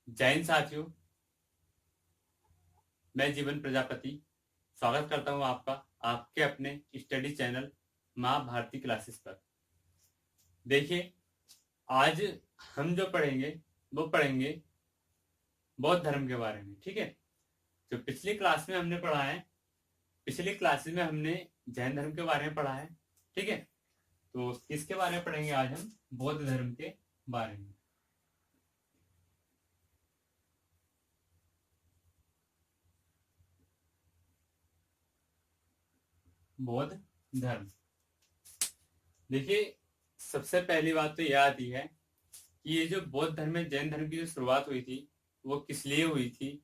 जैन साथियों, मैं जीवन प्रजापति स्वागत करता हूं आपका आपके अपने स्टडी चैनल माँ भारती क्लासेस पर। देखिए, आज हम जो पढ़ेंगे वो पढ़ेंगे बौद्ध धर्म के बारे में। ठीक है, जो पिछली क्लास में हमने पढ़ा है, पिछली क्लासेस में हमने जैन धर्म के बारे में पढ़ा है। ठीक है, तो इसके बारे में पढ़ेंगे आज हम बौद्ध धर्म के बारे में। बौद्ध धर्म, देखिए, सबसे पहली बात तो यह आती है कि ये जो बौद्ध धर्म में जैन धर्म की जो शुरुआत हुई थी वो किस लिए हुई थी,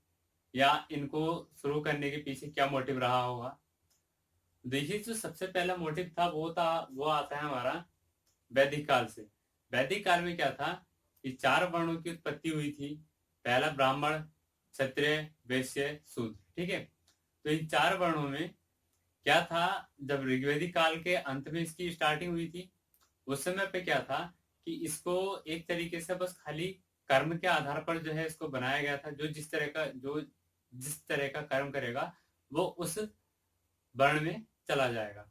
या इनको शुरू करने के पीछे क्या मोटिव रहा होगा। देखिए, जो सबसे पहला मोटिव था वो आता है हमारा वैदिक काल से। वैदिक काल में क्या था कि 4 वर्णों की उत्पत्ति हुई थी। पहला ब्राह्मण, क्षत्रिय, वैश्य, शूद्र। ठीक है, तो इन 4 वर्णों में क्या था, जब ऋग्वेदिक काल के अंत में इसकी स्टार्टिंग हुई थी उस समय पे क्या था कि इसको एक तरीके से बस खाली कर्म के आधार पर जो है इसको बनाया गया था। जो जिस तरह का कर्म करेगा वो उस वर्ण में चला जाएगा।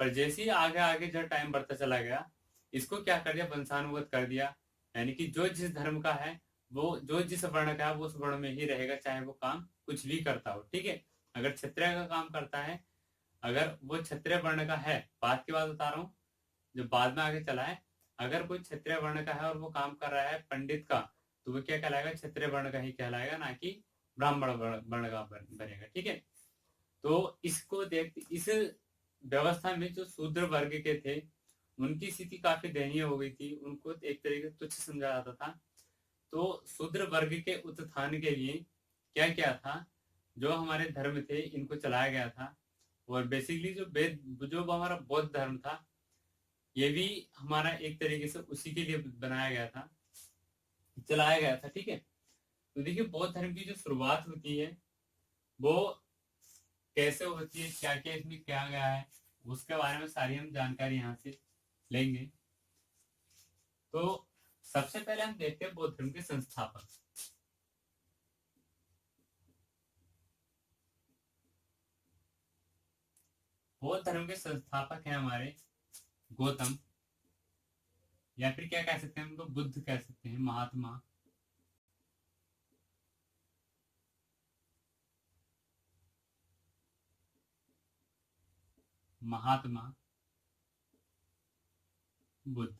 पर जैसे ही आगे आगे जो टाइम बढ़ता चला गया, इसको क्या कर दिया, वंशानुगत कर दिया। यानी कि जो जिस धर्म का है, वो जो जिस वर्ण का है वो उस वर्ण में ही रहेगा, चाहे वो काम कुछ भी करता हो। ठीक है, अगर क्षत्रिय का काम करता है, अगर वो क्षत्रिय वर्ण का है, बात की बात बता रहा हूँ जो बाद में आगे चला है, अगर कोई क्षत्रिय वर्ण का है और वो काम कर रहा है पंडित का, तो वो क्या कहलाएगा, क्षत्रिय वर्ण का ही कहलाएगा, ना कि ब्राह्मण वर्ण का बनेगा। ठीक है, तो इसको देख, इस व्यवस्था में जो शूद्र वर्ग के थे उनकी स्थिति काफी दयनीय हो गई थी, उनको एक तरीके से तुच्छ समझा जाता था। तो शूद्र वर्ग के उत्थान के लिए क्या क्या था, जो हमारे धर्म थे इनको चलाया गया था। और बेसिकली जो हमारा बौद्ध धर्म था ये भी हमारा एक तरीके से उसी के लिए बनाया गया था, चलाया गया था। ठीक है, तो देखिए, बौद्ध धर्म की जो शुरुआत होती है वो कैसे होती है, क्या क्या इसमें किया गया है, उसके बारे में सारी हम जानकारी यहाँ से लेंगे। तो सबसे पहले हम देखते हैं बौद्ध धर्म के संस्थापक। बौद्ध धर्म के संस्थापक हैं हमारे गौतम, या फिर क्या कह सकते हैं, उनको बुद्ध कह सकते हैं, महात्मा महात्मा बुद्ध।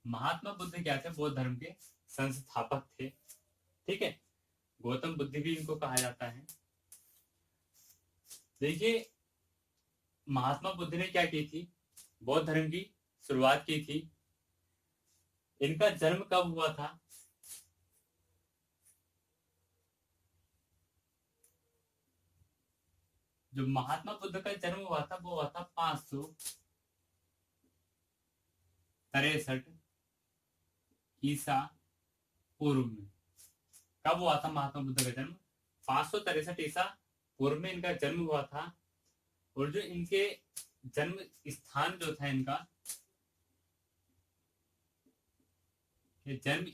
महात्मा बुद्ध क्या थे, बौद्ध धर्म के संस्थापक थे। ठीक है, गौतम बुद्ध भी इनको कहा जाता है। देखिए, महात्मा बुद्ध ने क्या की थी, बौद्ध धर्म की शुरुआत की थी। इनका जन्म कब हुआ था, जो महात्मा बुद्ध का जन्म हुआ था वो हुआ था 563 ईसा पूर्व में। कब हुआ था महात्मा बुद्ध का जन्म, 563 ईसा पूर्व में इनका जन्म हुआ था। और जो इनके जन्म स्थान जो था इनका, ये जन्म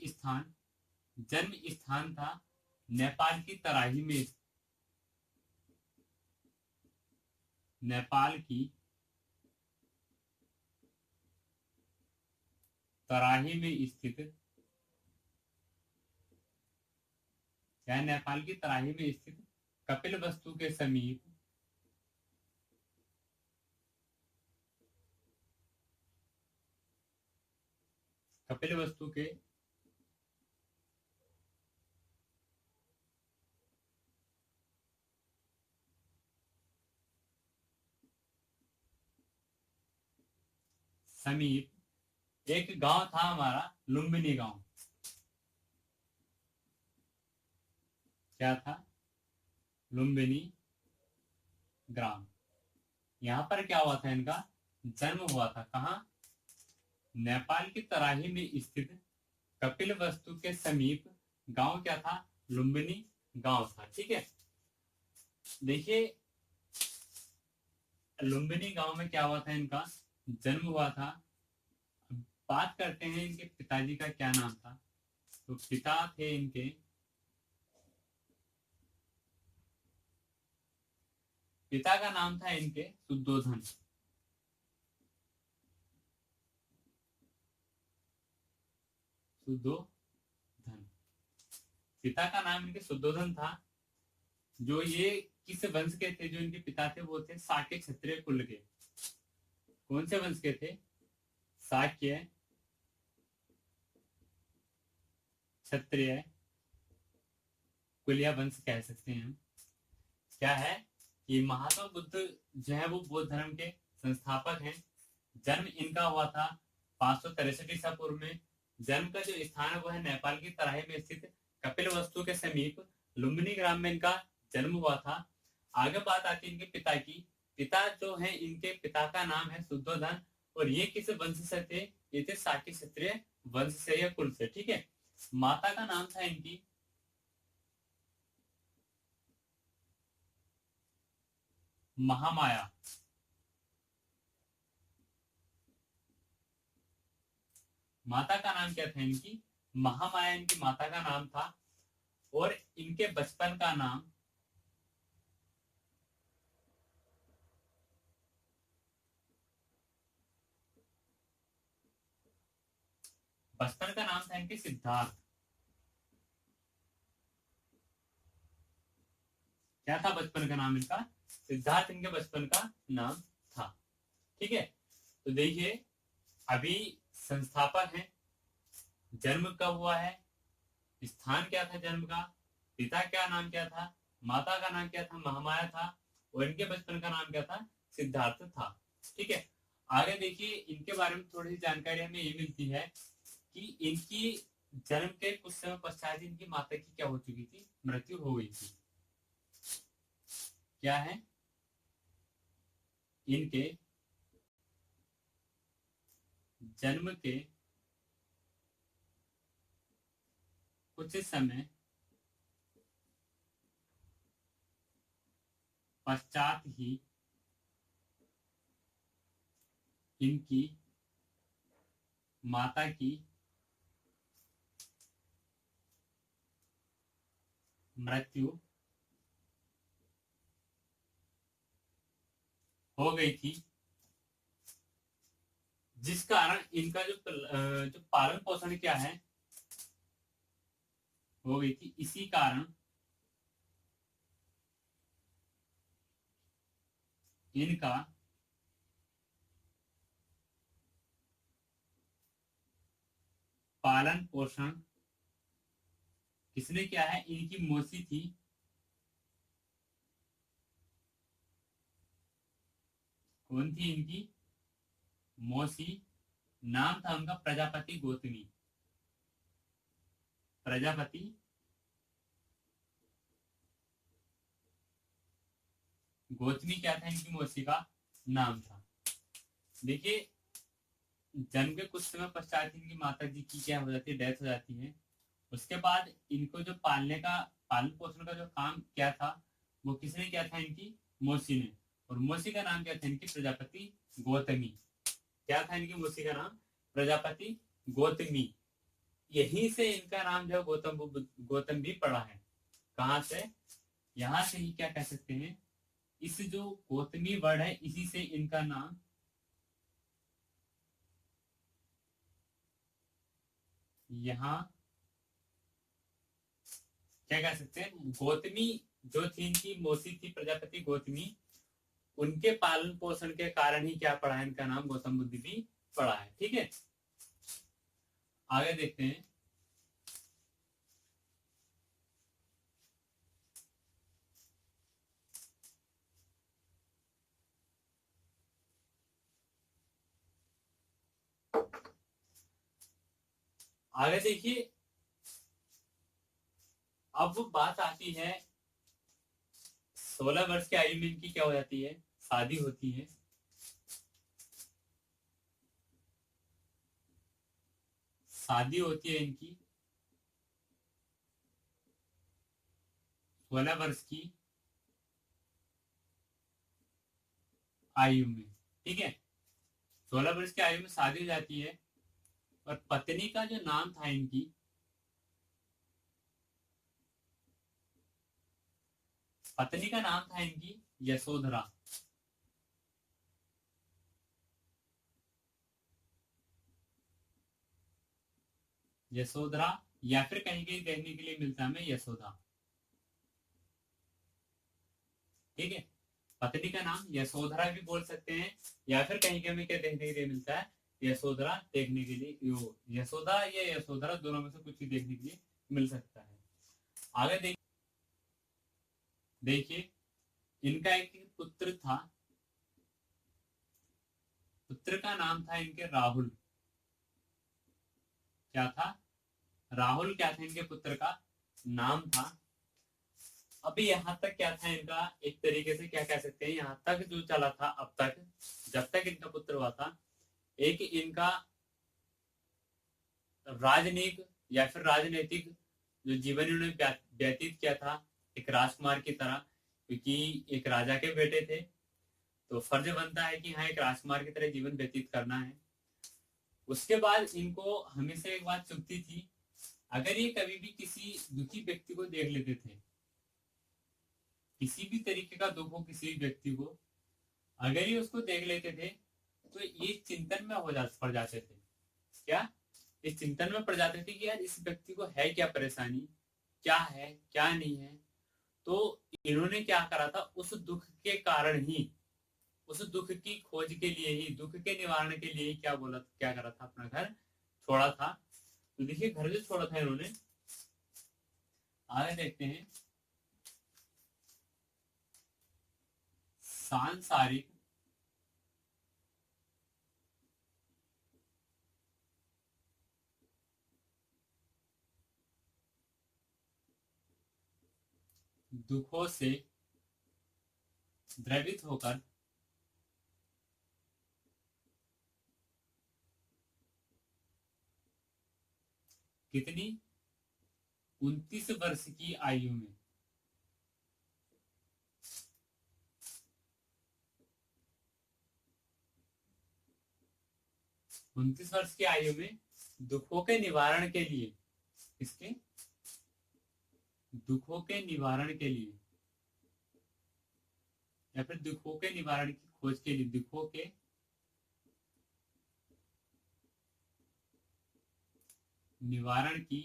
स्थान था नेपाल की तराई में, नेपाल की तराई में स्थित, या नेपाल की तराई में स्थित कपिल वस्तु के समीप कपिल वस्तु के समीप एक गांव था हमारा, लुम्बिनी गांव। क्या था, लुम्बिनी ग्राम। यहां पर क्या हुआ था, इनका जन्म हुआ था। कहा, नेपाल की तराई में स्थित कपिल वस्तु के समीप गांव क्या था, लुम्बिनी गांव था। ठीक है, देखिए, लुम्बिनी गांव में क्या हुआ था, इनका जन्म हुआ था। बात करते हैं इनके पिताजी का क्या नाम था। तो पिता थे इनके, पिता का नाम था इनके शुद्धोधन। शुद्धोधन, पिता का नाम इनके शुद्धोधन था। जो ये किस वंश के थे, जो इनके पिता थे वो थे शाक्य क्षत्रिय कुल के। कौन से वंश के थे? शाक्य क्षत्रिय कुल या वंश कह सकते हैं हम। क्या है कि महात्मा बुद्ध जो है वो बौद्ध धर्म के संस्थापक हैं। जन्म इनका हुआ था 563 ईसा पूर्व में। जन्म का जो स्थान है वो है नेपाल की तराई में स्थित कपिल वस्तु के समीप लुम्बिनी ग्राम में इनका जन्म हुआ था। आगे बात आती है इनके पिता की। पिता जो है इनके पिता का नाम है शुद्धोधन, और ये किस वंश से थे? ये थे शाक्य क्षत्रिय वंश से या कुल से। ठीक है। माता का नाम था इनकी महामाया। माता का नाम क्या था इनकी? महामाया इनकी माता का नाम था। और इनके बचपन का नाम था इनके सिद्धार्थ। क्या था बचपन का नाम इनका? सिद्धार्थ इनके बचपन का नाम था। ठीक है। तो देखिए, अभी संस्थापक हैं, जन्म कब हुआ है, स्थान क्या था जन्म का, पिता क्या नाम क्या था, माता का नाम क्या था, महामाया था, और इनके बचपन का नाम क्या था, सिद्धार्थ था। ठीक है। आगे देखिए, इनके बारे में थोड़ी सी जानकारी हमें ये मिलती है कि इनकी जन्म के कुछ समय पश्चात इनकी माता की क्या हो चुकी थी, मृत्यु हो गई थी। क्या है? इनके जन्म के कुछ समय पश्चात ही इनकी माता की मृत्यु हो गई थी, जिस कारण इनका जो पालन पोषण क्या है हो गई थी। इसी कारण इनका पालन पोषण किसने किया है? इनकी मौसी थी, कौन थी इनकी? मौसी। नाम था उनका प्रजापति गौतमी। प्रजापति गौतमी क्या था इनकी मौसी का नाम था। देखिए, जन्म के कुछ समय पश्चात इनकी माता जी की क्या हो जाती है, डेथ हो जाती है। उसके बाद इनको जो पालन पोषण का जो काम किया था वो किसने किया था? इनकी मौसी ने। और मौसी का नाम क्या था इनकी? प्रजापति गौतमी। क्या था इनकी मौसी का नाम? प्रजापति गौतमी। यहीं से इनका नाम जो गौतम भी पड़ा है। कहां से? यहां से ही क्या कह सकते हैं, इस जो गौतमी वर्ड है इसी से इनका नाम यहाँ क्या कह सकते हैं, गौतमी जो थी इनकी मौसी थी प्रजापति गौतमी, उनके पालन पोषण के कारण ही क्या पड़ा है, इनका नाम गौतम बुद्ध भी पड़ा है। ठीक है। आगे देखते हैं। आगे देखिए, अब बात आती है 16 वर्ष की आयु में इनकी क्या हो जाती है, शादी होती है। शादी होती है इनकी 16 वर्ष की आयु में। ठीक है। 16 वर्ष की आयु में शादी हो जाती है। और पत्नी का जो नाम था इनकी, पत्नी का नाम था इनकी यशोधरा। यशोधरा, या फिर कहीं कहीं देखने के लिए मिलता है हमें यशोदा। ठीक है, पत्नी का नाम यशोधरा भी बोल सकते हैं, या फिर कहीं कहीं क्या देखने के लिए मिलता है यशोधरा, देखने के लिए यशोदा या यशोधरा दोनों में से कुछ ही देखने के लिए मिल सकता है। आगे देखिए, इनका एक पुत्र था, पुत्र का नाम था इनके राहुल। क्या था? राहुल क्या था इनके पुत्र का नाम था। अभी यहाँ तक क्या था इनका, एक तरीके से क्या कह सकते हैं, यहाँ तक जो चला था अब तक, जब तक इनका पुत्र हुआ था, एक इनका राजनीतिक या फिर राजनीतिक जो जीवन इन्होंने व्यतीत किया था एक राजकुमार की तरह, क्योंकि एक राजा के बेटे थे, तो फर्ज बनता है कि हाँ एक राजकुमार की तरह जीवन व्यतीत करना है। उसके बाद इनको हमेशा एक बात चुभती थी, अगर ये कभी भी किसी दुखी व्यक्ति को देख लेते थे, किसी भी तरीके का दुख हो किसी भी व्यक्ति को, अगर ये उसको देख लेते थे तो ये चिंतन में पड़ जाते थे। क्या? इस चिंतन में पड़ जाते थे कि यार इस व्यक्ति को है क्या परेशानी, क्या है क्या नहीं है। तो इन्होंने क्या करा था, उस दुख के कारण ही, उस दुख की खोज के लिए ही, दुख के निवारण के लिए ही क्या बोला, क्या करा था, अपना घर छोड़ा था। तो देखिए घर जो छोड़ा था इन्होंने, आगे देखते हैं, सांसारिक दुखों से द्रवित होकर कितनी 29 वर्ष की आयु में, 29 वर्ष की आयु में दुखों के निवारण के लिए, इसके दुखों के निवारण के लिए या फिर दुखों के निवारण की खोज के लिए, दुखों के निवारण की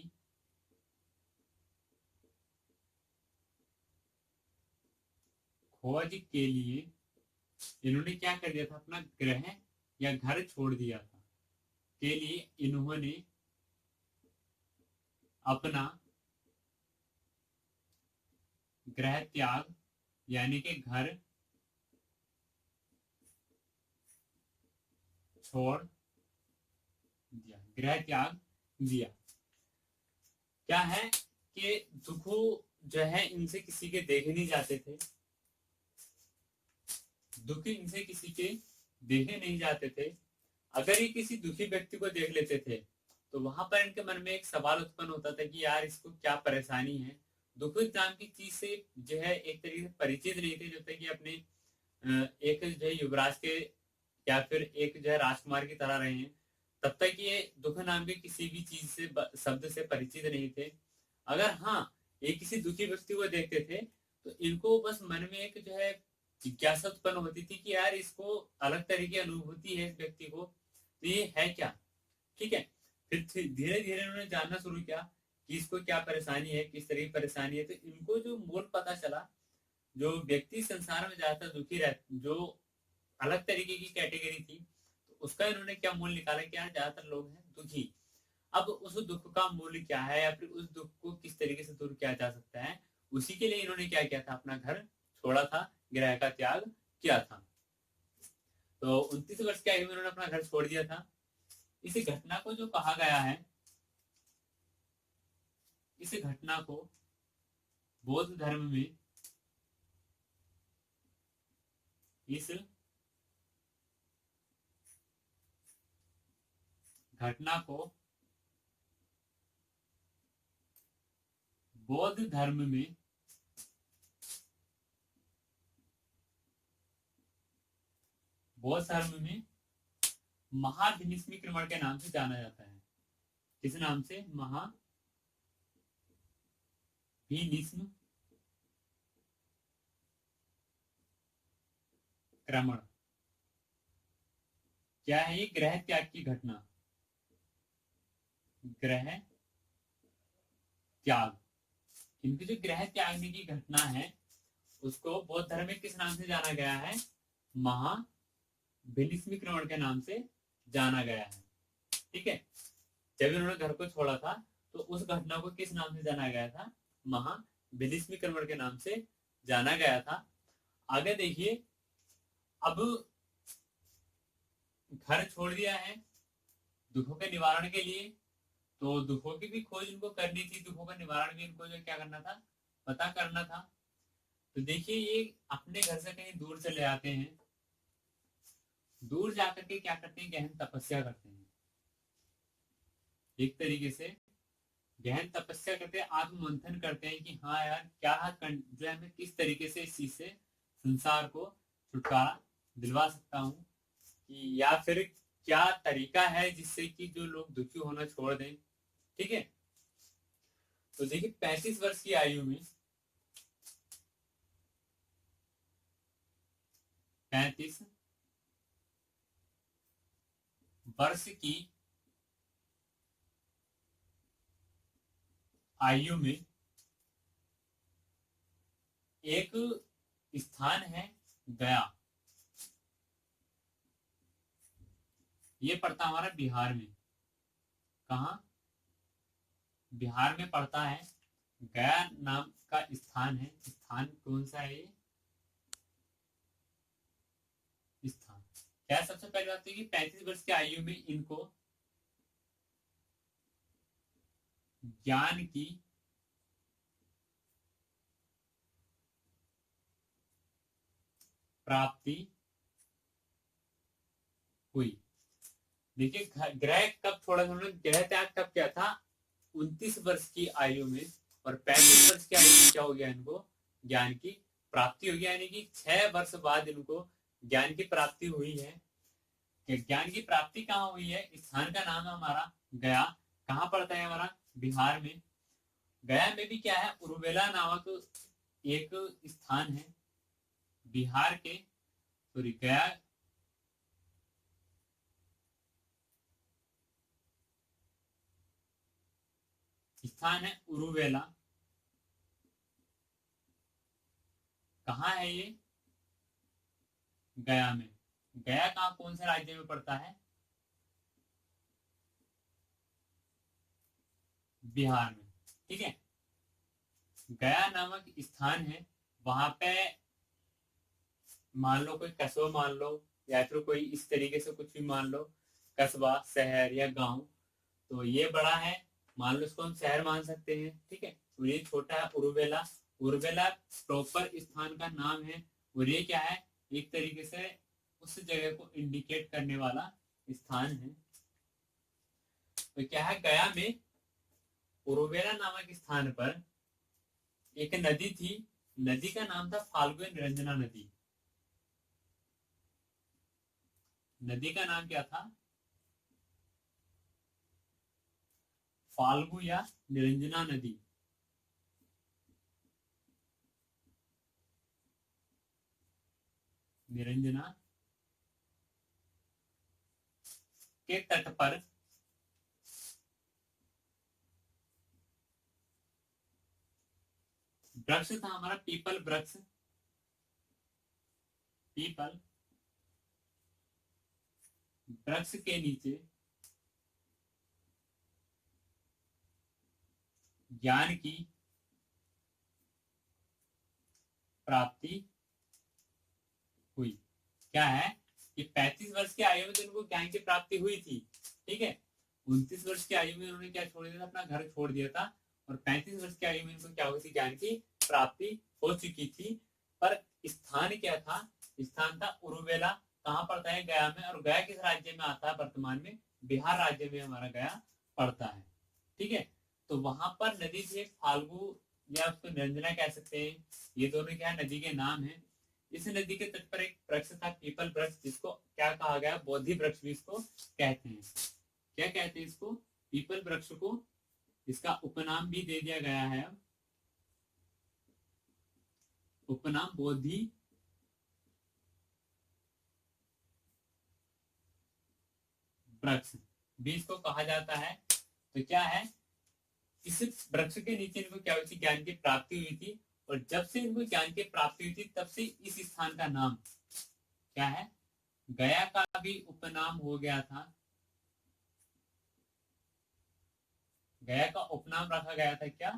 खोज के लिए इन्होंने क्या कर दिया था, अपना ग्रह या घर छोड़ दिया था। के लिए इन्होंने अपना ग्रह त्याग यानी कि घर छोड़ दिया, ग्रह त्याग दिया। क्या है कि दुखों जो है इनसे किसी के देखे नहीं जाते थे, दुख इनसे किसी के देखे नहीं जाते थे। अगर ये किसी दुखी व्यक्ति को देख लेते थे तो वहां पर इनके मन में एक सवाल उत्पन्न होता था कि यार इसको क्या परेशानी है। दुख नाम की चीज से जो है एक तरीके से परिचित नहीं थे, जब तक कि अपने एक जो है युवराज के या फिर एक जो है राजकुमार की तरह रहे हैं, तब तक ये दुख नाम के किसी भी चीज से शब्द से परिचित नहीं थे। अगर हाँ ये किसी दुखी व्यक्ति को देखते थे तो इनको बस मन में एक जो है जिज्ञासा उत्पन्न होती थी कि यार इसको अलग तरीके की अनुभूति है इस व्यक्ति को, तो ये है क्या। ठीक है, फिर धीरे धीरे उन्होंने जानना शुरू किया कि इसको क्या परेशानी है, किस तरह की परेशानी है। तो इनको जो मूल पता चला, जो व्यक्ति संसार में ज्यादातर दुखी रहते, जो अलग तरीके की कैटेगरी थी, तो उसका इन्होंने क्या मूल निकाला कि यार ज्यादातर लोग हैं दुखी। अब उस दुख का मूल्य क्या है या फिर उस दुख को किस तरीके से दूर किया जा सकता है, उसी के लिए इन्होंने क्या किया था, अपना घर छोड़ा था, ग्रह का त्याग किया था। तो 29 वर्ष की आयु में उन्होंने अपना घर छोड़ दिया था। इस घटना को जो कहा गया है, इस घटना को बौद्ध धर्म में इस घटना को बौद्ध धर्म में महाभिनिष्क्रमण के नाम से जाना जाता है। किस नाम से? महाभिनिष्क्रमण क्रमण। क्या है ये? ग्रह त्याग की घटना, ग्रह त्याग। इनकी जो ग्रह त्यागने की घटना है उसको बौद्ध धर्म में किस नाम से जाना गया है? महाभिनिष्क्रमण के नाम से जाना गया है। ठीक है, जब इन्होंने घर को छोड़ा था तो उस घटना को किस नाम से जाना गया था? महाभिनिष्क्रमण के नाम से जाना गया था। आगे देखिए, अब घर छोड़ दिया है दुखों के निवारण के लिए, तो दुखों की भी खोज इनको करनी थी, दुखों का निवारण भी इनको जो क्या करना था, पता करना था। तो देखिए, ये अपने घर से कहीं दूर चले आते हैं, दूर जाकर के क्या करते हैं? गहन तपस्या करते हैं। एक तरीके से गहन तपस्या करते हैं, आत्ममंथन करते हैं कि हाँ यार, क्या जो है मैं किस तरीके से इस चीज से संसार को छुटकारा दिलवा सकता हूँ, कि या फिर क्या तरीका है जिससे कि जो लोग दुखी होना छोड़ दें। ठीक है, तो देखिए 35 वर्ष की आयु में, 35 वर्ष की आयु में एक स्थान है गया, ये पड़ता हमारा बिहार में। कहा? बिहार में पड़ता है। गया नाम का स्थान है। स्थान कौन सा है ये स्थान? क्या सबसे पहली बात है कि 35 वर्ष की आयु में इनको ज्ञान की प्राप्ति हुई। देखिए, ग्रह कब छोड़ा था उन्होंने? ग्रह त्याग कब किया था? 29 वर्ष की आयु में। और 35 वर्ष की आयु में क्या हो गया? इनको ज्ञान की प्राप्ति हो गया, यानी कि 6 वर्ष बाद इनको ज्ञान की प्राप्ति हुई है। कि ज्ञान की प्राप्ति कहाँ हुई है? स्थान का नाम है हमारा गया। कहाँ पड़ता है हमारा? बिहार में। गया में भी क्या है? उरुवेला नामक एक स्थान है बिहार के, सॉरी गया स्थान है उरुवेला। कहाँ है ये? गया में। गया कहाँ, कौन से राज्य में पड़ता है? बिहार में। ठीक है, गया नामक स्थान है, वहां पे मान लो कोई कस्बा मान लो, या फिर कोई इस तरीके से कुछ भी मान लो, कस्बा, शहर या गांव। तो ये बड़ा है, मान लो इसको हम शहर मान सकते हैं। ठीक है, और ये छोटा है उरुवेला। उरुवेला प्रॉपर स्थान का नाम है, और ये क्या है? एक तरीके से उस जगह को इंडिकेट करने वाला स्थान है। तो क्या है? गया में उरुवेला नामक स्थान पर एक नदी थी, नदी का नाम था फाल्गु निरंजना नदी। नदी का नाम क्या था? फाल्गु या निरंजना नदी। निरंजना के तट पर वृक्ष था हमारा पीपल वृक्ष। पीपल वृक्ष के नीचे ज्ञान की प्राप्ति हुई। क्या है कि 35 वर्ष की आयु में तो उनको ज्ञान की प्राप्ति हुई थी। ठीक है, 29 वर्ष की आयु में उन्होंने क्या छोड़ दिया था? अपना घर छोड़ दिया था। और 35 वर्ष की आयु में इनको क्या हुई थी? ज्ञान की प्राप्ति हो चुकी थी। पर स्थान क्या था? स्थान था उरुवेला। कहाँ पड़ता है? गया में। और गया किस राज्य में आता है वर्तमान में? बिहार राज्य में हमारा गया पड़ता है। ठीक है, तो वहां पर नदी थी फाल्गु, या उसको निरंजना कह सकते हैं। ये दोनों क्या नदी के नाम है। इस नदी के तट पर एक वृक्ष था पीपल वृक्ष, जिसको क्या कहा गया? बोधि वृक्ष भी इसको कहते हैं। क्या कहते हैं इसको? पीपल वृक्ष को। इसका उपनाम भी दे दिया गया है। उपनाम बोधि वृक्ष, बीज को कहा जाता है। तो क्या है, इस वृक्ष के नीचे इनको क्या हुई थी, ज्ञान की प्राप्ति हुई थी। और जब से इनको ज्ञान की प्राप्ति हुई थी तब से इस स्थान का नाम क्या है, गया का भी उपनाम हो गया था। गया का उपनाम रखा गया था क्या,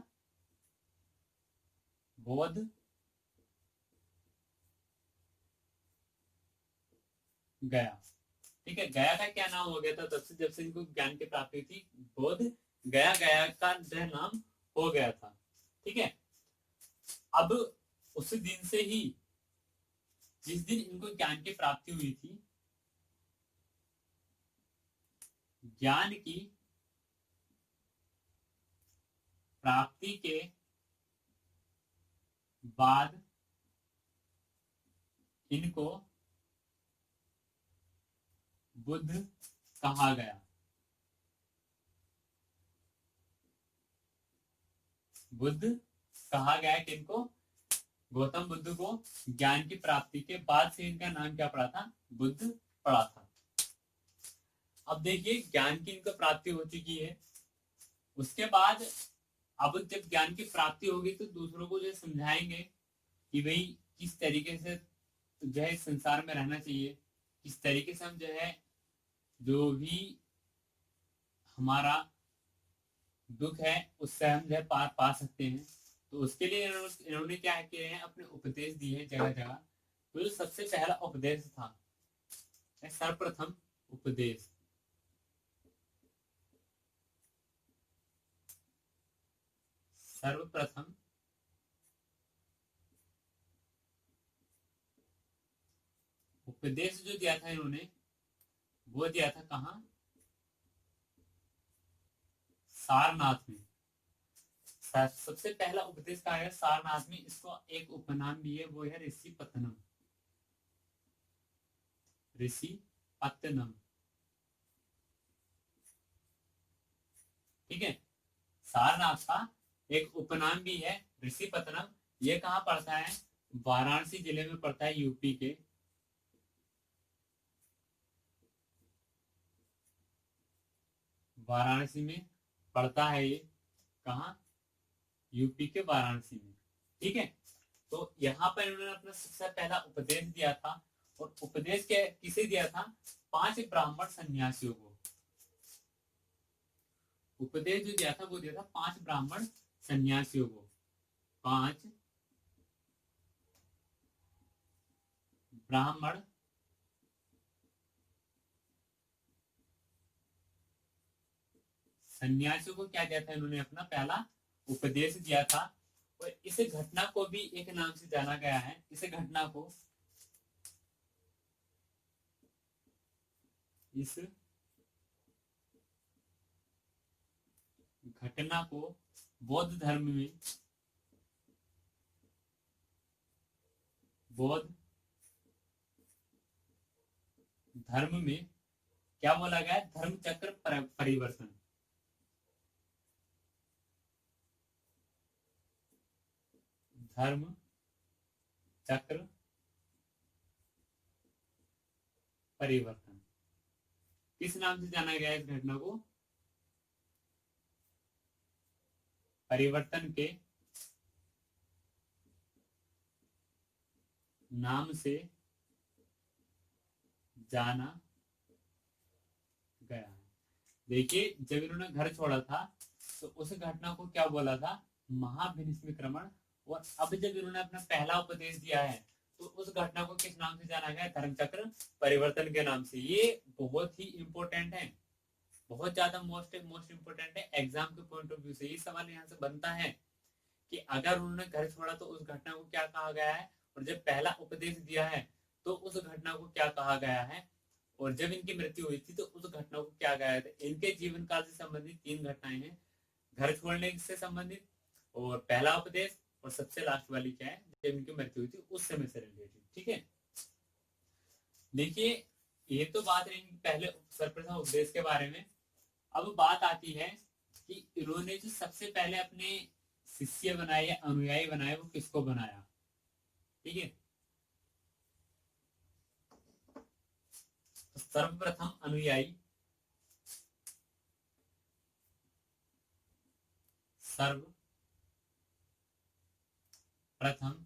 बोध गया। ठीक है, गया का क्या नाम हो गया था तब से, जब से इनको ज्ञान की प्राप्ति हुई थी, बोध गया, गया का जो नाम हो गया था। ठीक है, अब उस दिन से ही, जिस दिन इनको ज्ञान की प्राप्ति हुई थी, ज्ञान की प्राप्ति के बाद इनको बुद्ध कहा गया। बुद्ध कहा गया कि इनको, गौतम बुद्ध को ज्ञान की प्राप्ति के बाद से इनका नाम क्या पड़ा था, बुद्ध पड़ा था। अब देखिए, ज्ञान की इनको प्राप्ति हो चुकी है, उसके बाद अब जब ज्ञान की प्राप्ति होगी तो दूसरों को जो समझाएंगे कि भाई किस तरीके से जो है संसार में रहना चाहिए, किस तरीके से हम जो है जो भी हमारा दुख है उससे हम जो है पार पा सकते हैं। तो उसके लिए इन्होंने क्या किए हैं, अपने उपदेश दिए हैं जगह जगह। तो जो सबसे पहला उपदेश था, सर्वप्रथम उपदेश, सर्वप्रथम उपदेश जो दिया था इन्होंने, वो दिया था कहाँ, सारनाथ में। सबसे पहला उपदेश कहा है सारनाथ में। इसको एक उपनाम भी है, वो है ऋषि पत्तनम, ऋषि पत्तनम। ठीक है, सारनाथ का एक उपनाम भी है ऋषि पत्तनम। ये कहाँ पड़ता है, वाराणसी जिले में पड़ता है, यूपी के। वाराणसी में पड़ता है ये, कहाँ, यूपी के वाराणसी में। ठीक है, तो यहाँ पर इन्होंने अपना सबसे पहला उपदेश दिया था। और उपदेश के किसे दिया था, 5 ब्राह्मण सन्यासियों को। उपदेश जो दिया था वो दिया था 5 ब्राह्मण सन्यासियों को। 5 ब्राह्मण सन्यासियों को क्या दिया था इन्होंने, अपना पहला उपदेश दिया था। और इस घटना को भी एक नाम से जाना गया है। इस घटना को, इस घटना को बौद्ध धर्म में, बौद्ध धर्म में क्या बोला गया, धर्म चक्र परिवर्तन। धर्म चक्र परिवर्तन किस नाम से जाना गया इस घटना को, परिवर्तन के नाम से जाना गया। देखिए, जब इन्होंने घर छोड़ा था तो उस घटना को क्या बोला था, महाविनिष्क्रमण। और अब जब इन्होंने अपना पहला उपदेश दिया है तो उस घटना को किस नाम से जाना गया, धर्मचक्र परिवर्तन के नाम से। ये बहुत ही इंपॉर्टेंट है, बहुत ज्यादा मोस्ट इंपोर्टेंट है। एग्जाम के पॉइंट ऑफ व्यू से ये सवाल यहाँ से बनता है कि अगर उन्होंने घर छोड़ा तो उस घटना को क्या कहा गया है, और जब पहला उपदेश दिया है तो उस घटना को क्या कहा गया है, और जब इनकी मृत्यु हुई थी तो उस घटना को क्या गया था। इनके जीवन काल से संबंधित 3 घटनाएं हैं, घर छोड़ने से संबंधित, और पहला उपदेश, और सबसे लास्ट वाली क्या है, जब इनकी मृत्यु हुई थी उस समय से रिलेटेड। ठीक है, देखिए, ये तो बात रही पहले सर्वप्रथम उपदेश के बारे में। अब बात आती है कि इन्होंने जो सबसे पहले अपने शिष्य बनाए या अनुयायी बनाए, वो किसको बनाया। ठीक है, तो सर्वप्रथम अनुयायी सर्व प्रथम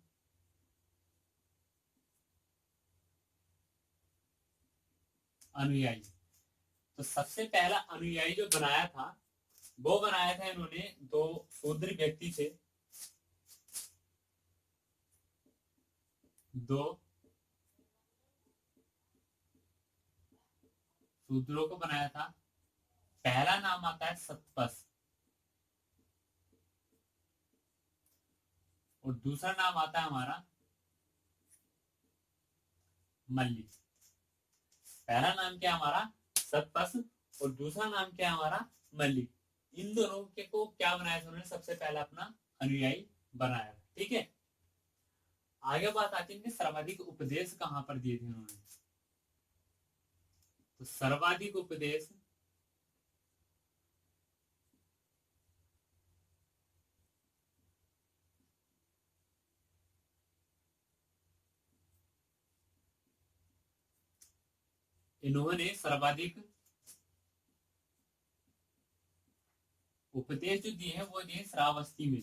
अनुयायी। तो सबसे पहला अनुयायी जो बनाया था वो बनाया था इन्होंने, दो शूद्र व्यक्ति थे, दो शूद्रों को बनाया था। पहला नाम आता है सतपस और दूसरा नाम आता है हमारा मल्लिक। पहला नाम क्या हमारा सतपस और दूसरा नाम क्या हमारा मल्लिक। इन दोनों के को क्या बनाया था उन्होंने, सबसे पहला अपना अनुयायी बनाया। ठीक है, आगे बात आती है सर्वाधिक उपदेश कहां पर दिए थे उन्होंने। तो सर्वाधिक उपदेश इन्होंने सर्वाधिक उपदेश जो दिए हैं वो दिए श्रावस्ती में।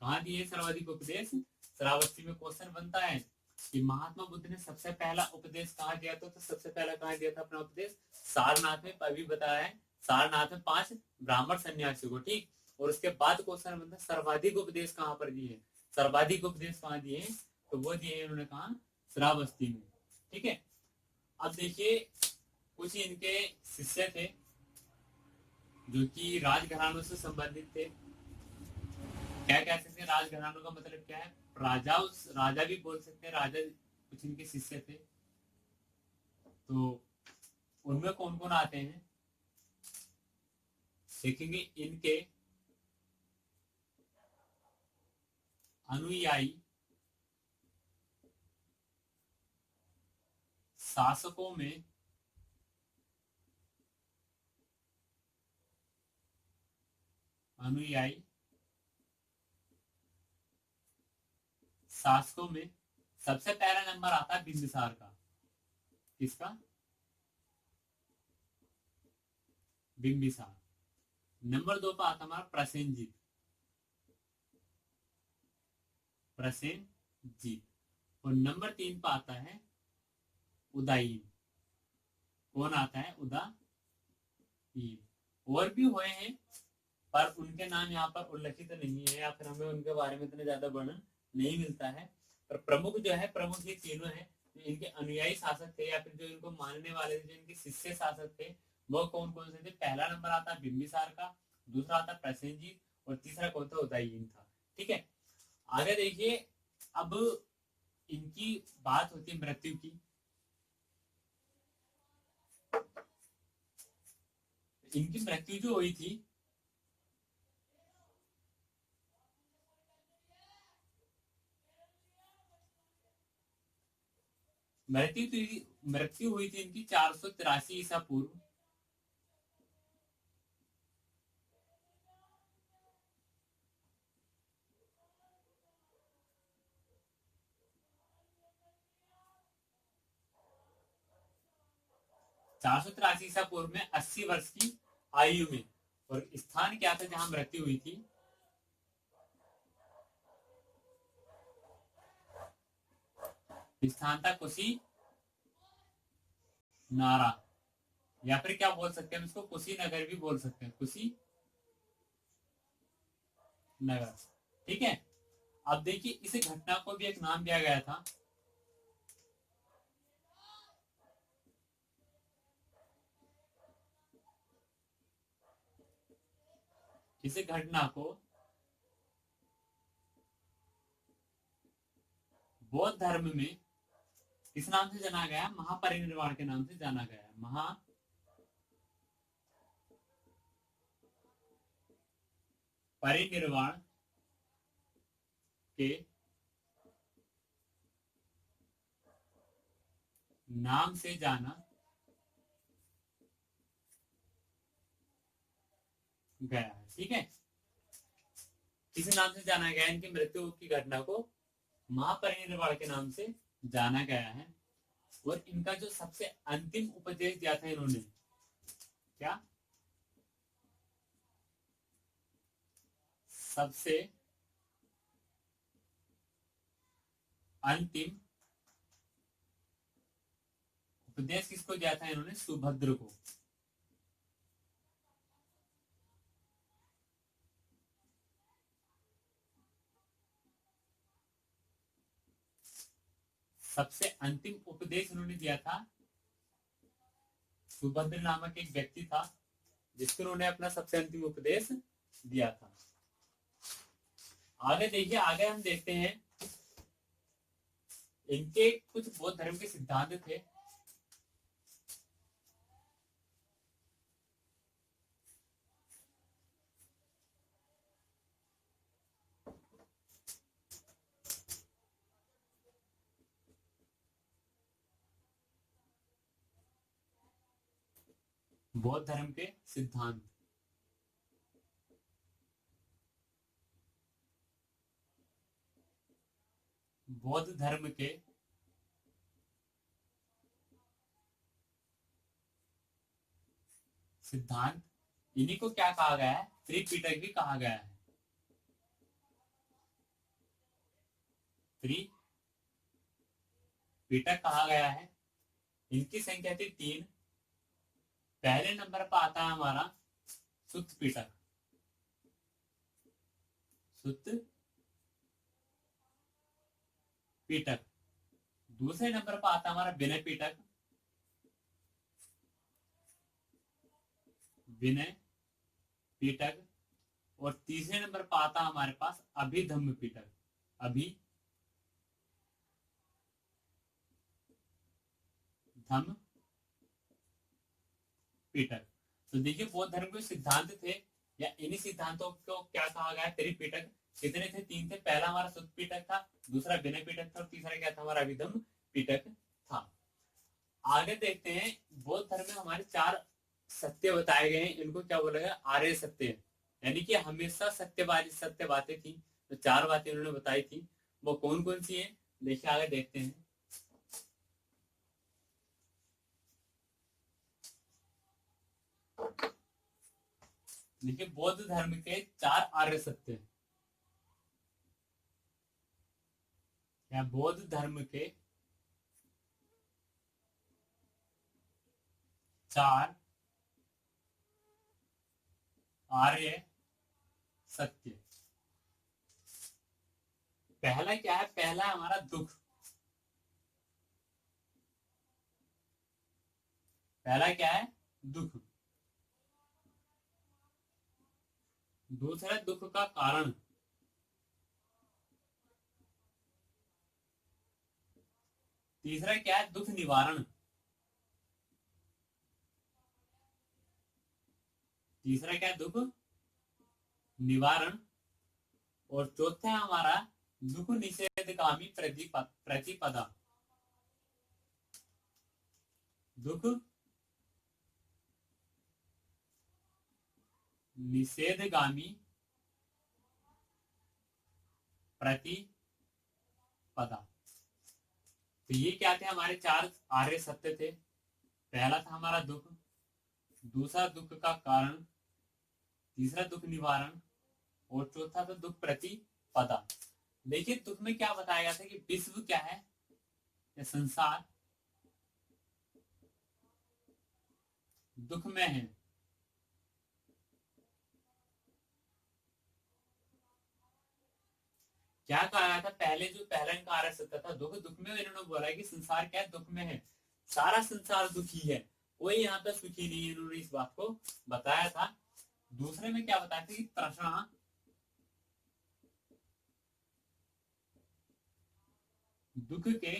कहा दिए सर्वाधिक उपदेश? श्रावस्ती में। क्वेश्चन बनता है कि महात्मा बुद्ध ने सबसे पहला उपदेश कहाँ दिया था, तो सबसे पहला कहाँ दिया था अपना उपदेश? सारनाथ में। अभी बताया है सारनाथ में 5 ब्राह्मण सन्यासी को। ठीक, और उसके बाद क्वेश्चन बनता है सर्वाधिक उपदेश कहाँ पर दिए? सर्वाधिक उपदेश कहाँ दिए? तो वो दिए उन्होंने कहा श्रावस्ती में। ठीक है, अब देखिए कुछ इनके शिष्य थे जो कि राजघरानों से संबंधित थे। क्या कह सकते हैं राजघरानों का मतलब क्या है? राजा, उस राजा भी बोल सकते हैं, राजा कुछ इनके शिष्य थे। तो उनमें कौन कौन आते हैं देखेंगे। इनके अनुयायी शासकों में सबसे पहला नंबर आता है बिंबिसार का। किसका? बिंबिसार। नंबर 2 पर आता हमारा प्रसेनजीत। और नंबर 3 पर आता है उदयीन। कौन आता है? उदयीन। और भी हुए हैं पर उनके नाम यहाँ पर उल्लेखित नहीं है या फिर हमें उनके बारे में इतना ज्यादा वर्णन नहीं मिलता है। पर प्रमुख जो है, प्रमुख ये तीनों है। इनके अनुयायी शासक थे या फिर जो इनको मानने वाले थे, जो इनके शिष्य शासक थे, वो कौन कौन से थे? पहला नंबर आता है बिंबिसार का, दूसरा आता है प्रसेनजीत और तीसरा कौन था? उदयीन था। ठीक है, आगे देखिए। अब इनकी बात होती है मृत्यु की। इनकी मृत्यु जो हुई थी मृत्यु हुई थी इनकी 483 ईसा पूर्व। चार सौ तिरासी ईसा पूर्व में 80 वर्ष की आयु में। और स्थान क्या था जहां मृत्यु हुई थी? स्थान था कुशी नारा, या फिर क्या बोल सकते हैं इसको? कुशीनगर भी बोल सकते हैं, कुशी नगर। ठीक है, अब देखिए इस घटना को भी एक नाम दिया गया था। इस घटना को बौद्ध धर्म में किस नाम से जाना गया? महापरिनिर्वाण के नाम से जाना गया। महापरिनिर्वाण के नाम से जाना गया है। ठीक है, किस नाम से जाना गया? इनकी मृत्यु की घटना को महापरिनिर्वाण के नाम से जाना गया है। और इनका जो सबसे अंतिम उपदेश दिया था इन्होंने, क्या? सबसे अंतिम उपदेश किसको दिया था इन्होंने? सुभद्र को। सबसे अंतिम उपदेश इन्होंने दिया था, सुभद्र नामक एक व्यक्ति था जिसको उन्होंने अपना सबसे अंतिम उपदेश दिया था। आगे देखिए, आगे हम देखते हैं इनके कुछ बौद्ध धर्म के सिद्धांत थे। बौद्ध धर्म के सिद्धांत, बौद्ध धर्म के सिद्धांत, इन्हीं को क्या कहा गया है? त्रिपिटक भी कहा गया है। त्रिपिटक कहा गया है। इनकी संख्या थी 3। पहले नंबर पर आता है हमारा सुत्त पिटक, सुत्त पिटक। दूसरे नंबर पर आता है हमारा विनय पिटक, विनय पिटक। और तीसरे नंबर पर आता है हमारे पास अभिधम्म पिटक, अभिधम्म पिटक। तो देखिए, बौद्ध धर्म के सिद्धांत थे, या इन्हीं सिद्धांतों को क्या कहा गया? त्रिपिटक। कितने थे? 3 थे। पहला हमारा सुत्त पिटक था, दूसरा विनय पिटक था, और तीसरा क्या था? हमारा अभिधम्म पिटक था। आगे देखते हैं, बौद्ध धर्म में हमारे 4 सत्य बताए गए हैं। इनको क्या बोला गया? आर्य सत्य, यानी कि हमेशा सत्य बातें थी। तो 4 बातें उन्होंने बताई थी, वो कौन कौन सी है? देखिए, आगे देखते हैं। देखिए, बौद्ध धर्म के 4 आर्य सत्य, या बौद्ध धर्म के 4 आर्य सत्य। पहला क्या है? पहला हमारा दुख। पहला क्या है? दुख। दूसरा दुख का कारण। तीसरा क्या है? दुख निवारण। तीसरा क्या है? दुख निवारण। और चौथा है हमारा दुख निषेधगामी प्रतिपदा। दुख निषेधगामी प्रतिपदा। तो ये क्या थे? हमारे 4 आर्य सत्य थे। पहला था हमारा दुख, दूसरा दुख का कारण, तीसरा दुख निवारण, और चौथा था दुख प्रतिपदा। देखिए, दुख में क्या बताया गया था कि विश्व क्या है, या संसार दुख में है। क्या कहा गया था? पहले जो पहला इनका आर्य सत्य था दुख, दुख में इन्होंने बोला है कि संसार क्या है? दुख में है। सारा संसार दुखी है, कोई यहाँ पे सुखी नहीं है। इन्होंने इस बात को बताया था। दूसरे में क्या बताया था कि तृष्णा दुख के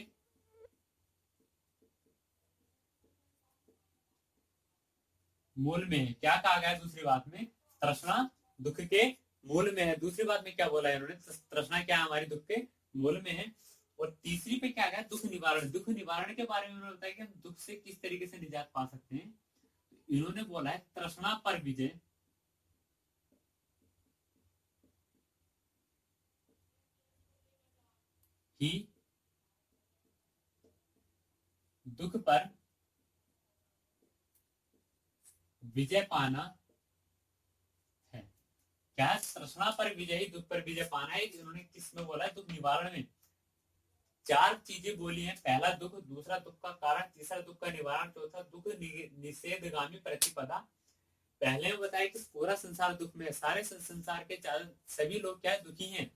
मूल में है। क्या कहा गया दूसरी बात में? तृष्णा दुख के मूल में है। दूसरी बात में क्या बोला है इन्होंने? तृष्णा क्या है? हमारी दुख के मूल में है। और तीसरी पे क्या गया? दुख निवारण। दुख निवारण के बारे में उन्होंने बताया कि हम दुख से किस तरीके से निजात पा सकते हैं। इन्होंने बोला है तृष्णा पर विजय ही दुख पर विजय पाना है। क्या है? तृष्णा पर विजय ही दुख पर विजय पाना है। इन्होंने किसमें बोला है? दुख निवारण में। चार चीजें बोली हैं, पहला दुख, दूसरा दुख का कारण, तीसरा दुख का निवारण, चौथा दुख निषेधगामी प्रतिपदा। पहले में बताया कि पूरा संसार दुख में है, सारे संसार के सभी लोग क्या है? दुखी हैं।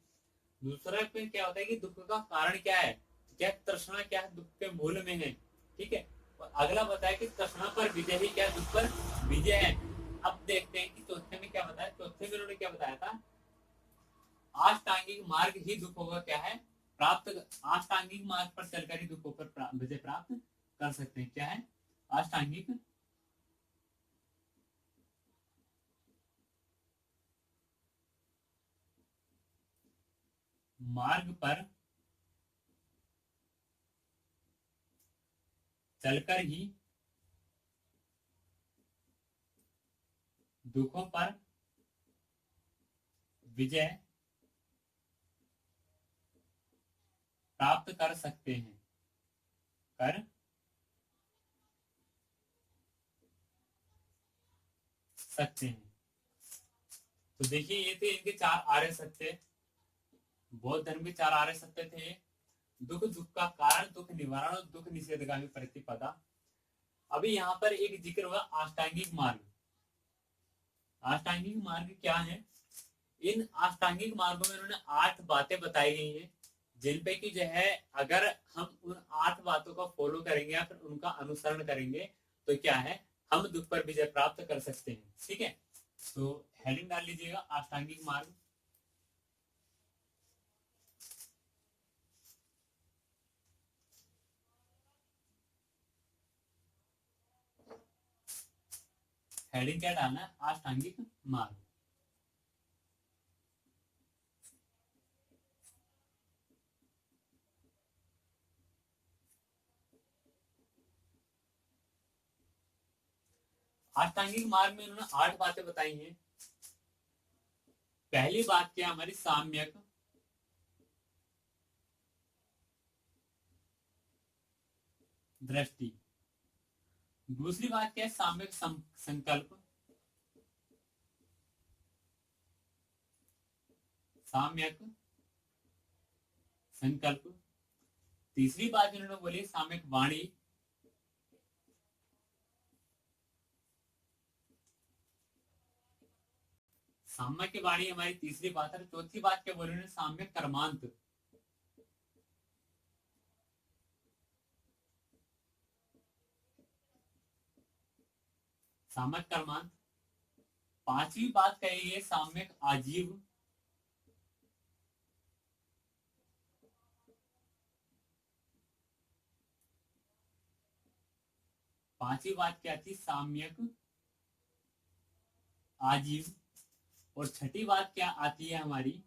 दूसरा पे क्या होता है कि दुख का कारण क्या है? क्या तृष्णा क्या है? दुख के मूल में है। ठीक है। और अगला बताया कि तृष्णा पर विजय ही क्या? दुख पर विजय है। अब देखते हैं कि चौथे में क्या बताया। चौथे में उन्होंने क्या बताया था? अष्टांगिक मार्ग ही दुखों का क्या है? प्राप्त। अष्टांगिक मार्ग पर चलकर ही दुखों पर विजय प्राप्त कर सकते हैं। क्या है? अष्टांगिक मार्ग पर चलकर ही दुखों पर विजय प्राप्त कर सकते हैं। कर सकते हैं। तो देखिए, ये थे इनके चार आर्य सत्य। बौद्ध धर्म के चार आर्य सत्य थे। दुख, दुख का कारण, दुख निवारण और दुख निषेधगामी प्रतिपदा। अभी यहाँ पर एक जिक्र हुआ अष्टांगिक मार्ग। अष्टांगिक मार्ग क्या है? इन अष्टांगिक मार्गों में उन्होंने 8 बातें बताई गई हैं, जिन पे कि जो है अगर हम उन 8 बातों को फॉलो करेंगे या फिर उनका अनुसरण करेंगे तो क्या है? हम दुख पर विजय प्राप्त कर सकते हैं। ठीक है। तो हेडिंग डाल लीजिएगा अष्टांगिक मार्ग। हेडिंग क्या डालना है? अष्टांगिक मार्ग। अष्टांगिक मार्ग में उन्होंने 8 बातें बताई हैं। पहली बात क्या? हमारी साम्यक दृष्टि। दूसरी बात क्या है? साम्यक संकल्प। साम्यक संकल्प। तीसरी बात इन्होंने बोली साम्यक वाणी। साम्यक वाणी हमारी तीसरी बात है। चौथी बात क्या बोली उन्होंने? साम्यक कर्मांत। साम्यक कर्मांत। पांचवी बात कही है साम्यक आजीव। पांचवी बात क्या थी? साम्यक आजीव। और छठी बात क्या आती है हमारी?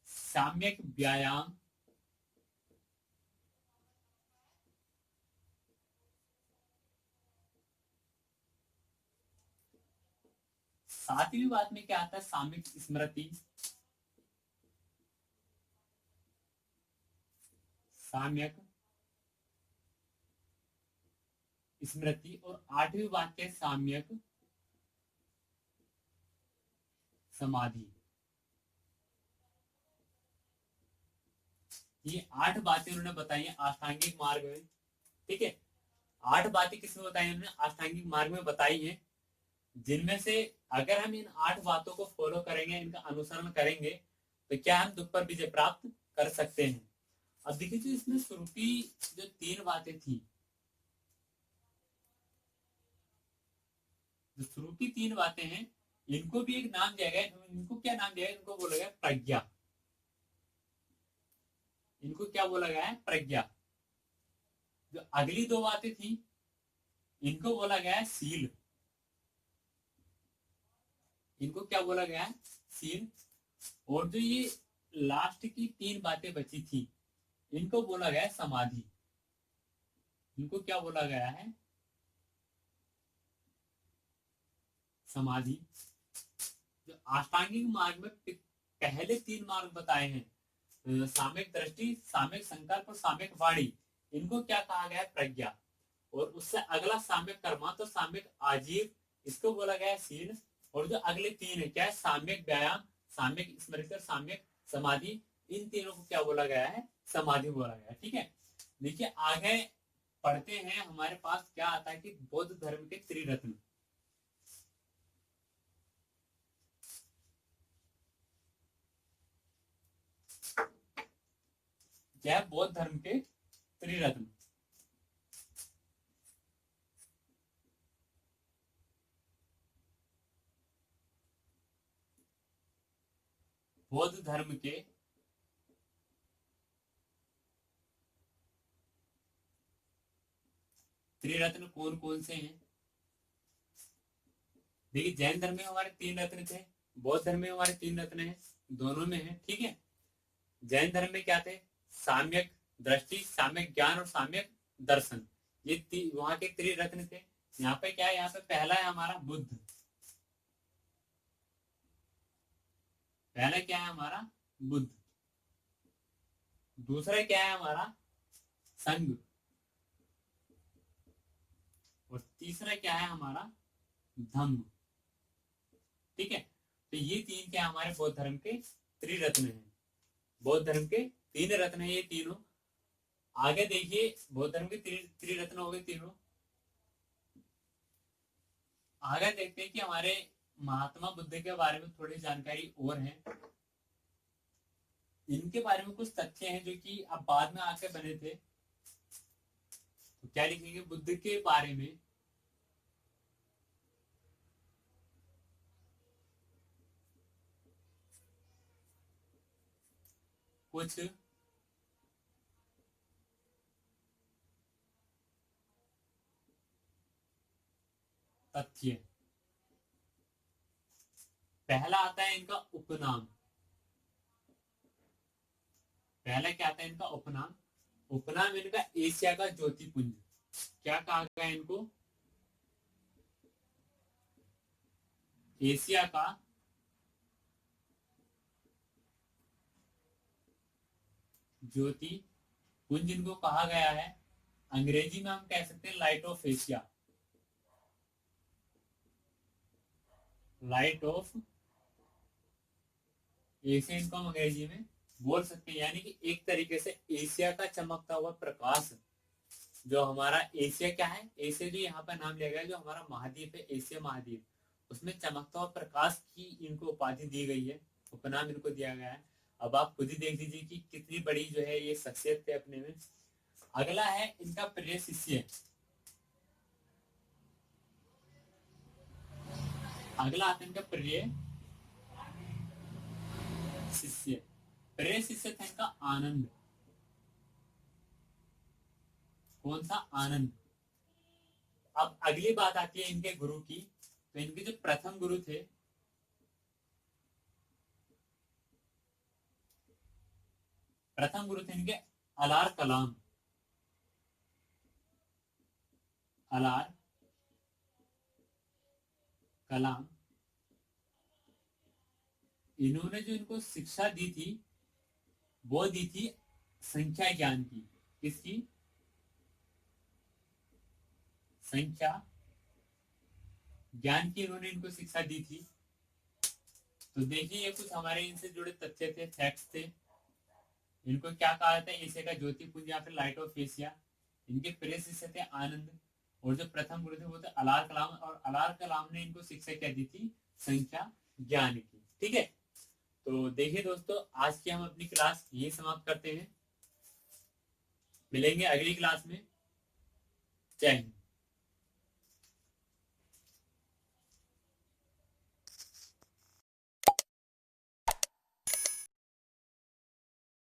साम्यक व्यायाम। सातवीं बात में क्या आता है? साम्यक स्मृति। साम्यक स्मृति। और आठवीं बात क्या है? साम्यक समाधि। ये 8 बातें उन्होंने बताई हैं अष्टांगिक मार्ग में। ठीक है। 8 बातें किसमें बताई उन्होंने? अष्टांगिक मार्ग में बताई हैं, जिनमें से अगर हम इन 8 बातों को फॉलो करेंगे, इनका अनुसरण करेंगे तो क्या हम दुख पर विजय प्राप्त कर सकते हैं। अब देखिए, जो इसमें शुरू की जो 3 बातें थी, जो शुरू की 3 बातें हैं, इनको भी एक नाम दिया गया। इनको क्या नाम दिया गया? इनको बोला गया प्रज्ञा। इनको क्या बोला गया है? प्रज्ञा। जो अगली 2 बातें थी, इनको बोला गया है सील। इनको क्या बोला गया है? सील। और जो ये लास्ट की 3 बातें बची थी, इनको बोला गया है समाधि। इनको क्या बोला गया है? समाधि। जो अष्टांगिक मार्ग में पहले 3 मार्ग बताए हैं, साम्यक दृष्टि, साम्यक संकल्प और साम्यक वाणी, इनको क्या कहा गया है? प्रज्ञा। और उससे अगला साम्यक कर्मांत और साम्यक आजीव, इसको बोला गया है शील। और जो अगले तीन है क्या है, साम्यक व्यायाम, साम्यक स्मृति और साम्यक समाधि, इन तीनों को क्या बोला गया है, समाधि बोला गया है। ठीक है, देखिए आगे पढ़ते हैं, हमारे पास क्या आता है कि बौद्ध धर्म के त्रिरत्न। क्या है, बौद्ध धर्म के त्रिरत्न। बौद्ध धर्म के त्रिरत्न कौन कौन से हैं? देखिए जैन धर्म में हमारे तीन रत्न थे, बौद्ध धर्म में हमारे तीन रत्न हैं, दोनों में है। ठीक है, जैन धर्म में क्या थे, साम्यक दृष्टि, साम्यक ज्ञान और साम्यक दर्शन, ये वहां के त्रिरत्न थे। यहाँ पे क्या है, यहाँ पे पहला है हमारा बुद्ध, पहला क्या है हमारा बुद्ध, दूसरा क्या है हमारा संघ, और तीसरा क्या है हमारा धम्म। ठीक है, तो ये तीन क्या हमारे बौद्ध धर्म के त्रिरत्न हैं, बौद्ध धर्म के तीन रत्न है ये तीनों। आगे देखिए, बौद्ध धर्म के त्रिरत्न हो गए तीनों। आगे देखते हैं कि हमारे महात्मा बुद्ध के बारे में थोड़ी जानकारी और है। इनके बारे में कुछ तथ्य हैं जो कि अब बाद में आके बने थे। तो क्या लिखेंगे बुद्ध के बारे में, कुछ तथ्य। पहला आता है इनका उपनाम, पहला क्या आता है इनका उपनाम, उपनाम इनका एशिया का ज्योतिपुंज। क्या कहा गया इनको, एशिया का ज्योति पुंज इनको कहा गया है। अंग्रेजी में हम कह सकते हैं light of Asia, light of Asia इनको हम अंग्रेजी में बोल सकते हैं। यानी कि एक तरीके से एशिया का चमकता हुआ प्रकाश, जो हमारा एशिया क्या है, एशिया जो यहाँ पर नाम लिया गया है, जो हमारा महाद्वीप है एशिया महाद्वीप, उसमें चमकता हुआ प्रकाश की इनको उपाधि दी गई है, उपनाम इनको दिया गया है। अब आप खुद ही देख लीजिए कि कितनी बड़ी जो है ये शख्सियत थे अपने में। अगला है इनका प्रिय शिष्य, अगला आता है इनका प्रिय शिष्य, प्रिय शिष्य था इनका आनंद। कौन सा, आनंद। अब अगली बात आती है इनके गुरु की। तो इनके जो प्रथम गुरु थे, प्रथम गुरु थे इनके अलार कलाम, अलार कलाम। इन्होंने जो इनको शिक्षा दी थी वो दी थी संख्या ज्ञान की। किसकी, संख्या ज्ञान की इन्होंने इनको शिक्षा दी थी। तो देखिए ये कुछ हमारे इनसे जुड़े तथ्य थे, फैक्ट्स थे। इनको क्या कहा था, एशिया का ज्योतिपुंज या फिर लाइट ऑफ एशिया। इनके प्रिय शिष्य थे आनंद, और जो प्रथम गुरु थे वो थे अलार कलाम, और अलार कलाम ने इनको शिक्षा क्या दी थी, संख्या ज्ञान की। ठीक है, तो देखिए दोस्तों आज की हम अपनी क्लास यही समाप्त करते हैं, मिलेंगे अगली क्लास में। जय हिंद।